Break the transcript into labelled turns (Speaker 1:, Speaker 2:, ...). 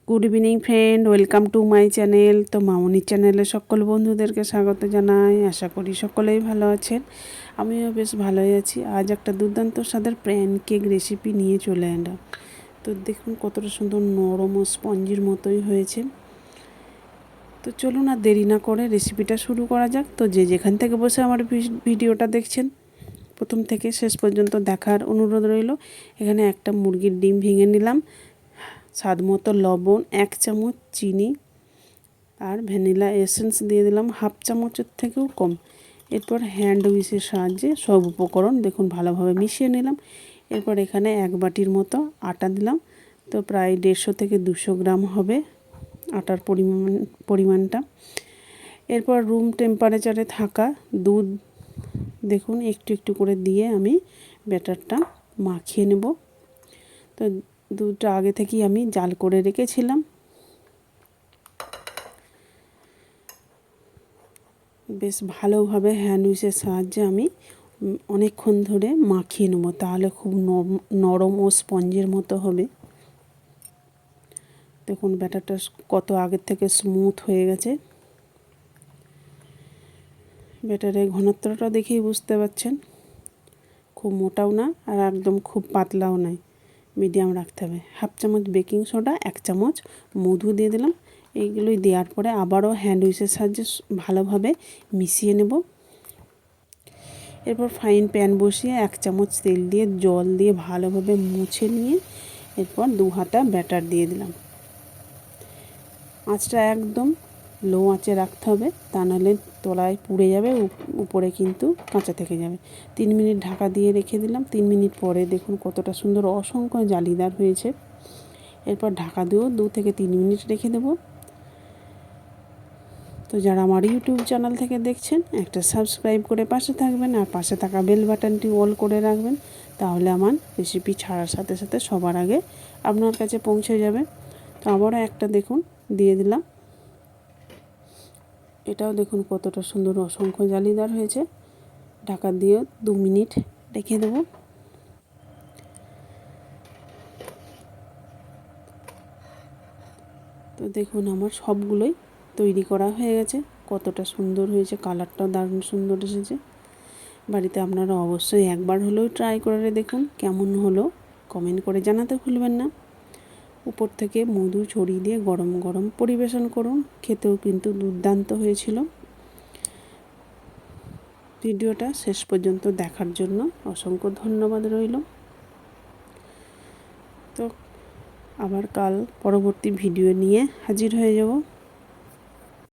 Speaker 1: Good evening friend, welcome to my channel. তো মামনির চ্যানেলে সকল বন্ধুদেরকে স্বাগত জানাই। আশা করি সকলেই ভালো আছেন, আমিও বেশ ভালোই আছি। আজ একটা দুর্দান্ত স্বাদের প্যান কেক রেসিপি নিয়ে চলে এলাম। তো দেখুন কতটা সুন্দর নরম ও স্পঞ্জির মতোই হয়েছে। তো চলুন আর দেরি না করে রেসিপিটা শুরু করা যাক। তো যে যেখান থেকে বসে আমার ভিডিওটা দেখছেন, প্রথম থেকে শেষ পর্যন্ত দেখার অনুরোধ রইল। এখানে একটা মুরগির ডিম ভেঙে নিলাম, স্বাদ মতো লবণ, 1 চামচ চিনি আর ভ্যানিলা এসেন্স দিয়ে দিলাম হাফ চামচের থেকেও কম। এরপর হ্যান্ড উইচের সাহায্যে সব উপকরণ দেখুন ভালোভাবে মিশিয়ে নিলাম। এরপর এখানে 1 বাটির মতো আটা দিলাম। তো প্রায় 150 থেকে 200 গ্রাম হবে আটার পরিমাণটা। এরপর রুম টেম্পারেচারে থাকা দুধ দেখুন একটু একটু করে দিয়ে আমি ব্যাটারটা মাখিয়ে নেব। তো দুধটা আগে থেকেই আমি জাল করে রেখেছিলাম। বেশ ভালোভাবে হ্যান্ড উইচের সাহায্যে আমি অনেকক্ষণ ধরে মাখিয়ে নেব, তাহলে খুব নরম ও স্পঞ্জের মতো হবে। দেখুন ব্যাটারটা কত আগের থেকে স্মুথ হয়ে গেছে। ব্যাটারের ঘনত্বটা দেখেই বুঝতে পারছেন, খুব মোটাও না আর একদম খুব পাতলাও নয়, মিডিয়াম রাখতে হবে। হাফ চামচ বেকিং সোডা, 1 চামচ মধু দিয়ে দিলাম। এইগুলোই দেওয়ার পরে আবারও হ্যান্ড উইচের সাহায্যে ভালোভাবে মিশিয়ে নেব। এরপর ফ্রাইং প্যান বসিয়ে 1 চামচ তেল দিয়ে জল দিয়ে ভালোভাবে মুছে নিয়ে এরপর 2 হাতা ব্যাটার দিয়ে দিলাম। আঁচটা একদম লো আঁচে রাখতে হবে, তা নাহলে তলায় পুড়ে যাবে, উপরে কিন্তু কাঁচা থেকে যাবে। 3 মিনিট ঢাকা দিয়ে রেখে দিলাম। 3 মিনিট পরে দেখুন কতটা সুন্দর অসংখ্য জালিদার হয়েছে। এরপর ঢাকা দিয়েও 2 থেকে 3 মিনিট রেখে দেব। তো যারা আমার ইউটিউব চ্যানেল থেকে দেখছেন, একটা সাবস্ক্রাইব করে পাশে থাকবেন আর পাশে থাকা বেল বাটনটি অল করে রাখবেন, তাহলে আমার রেসিপি ছাড়ার সাথে সাথে সবার আগে আপনার কাছে পৌঁছে যাবে। তো আবারও একটা দেখুন দিয়ে দিলাম। এটাও দেখুন কতটা সুন্দর অসংখ্য জালিদার হয়েছে। ঢাকা দিয়ে 2 মিনিট রেখে দেব। তো দেখুন আমার সবগুলোই তৈরি করা হয়ে গেছে। কতটা সুন্দর হয়েছে, কালারটাও দারুণ সুন্দর এসেছে। বাড়িতে আপনারা অবশ্যই একবার হলেও ট্রাই করে দেখুন, কেমন হলো কমেন্ট করে জানাতে ভুলবেন না। উপর থেকে মধু ছড়িয়ে দিয়ে গরম গরম পরিবেশন করুন, খেতেও কিন্তু দুর্দান্ত হয়েছিল। ভিডিওটা শেষ পর্যন্ত দেখার জন্য অসংখ্য ধন্যবাদ রইল। তো আবার কাল পরবর্তী ভিডিও নিয়ে হাজির হয়ে যাব।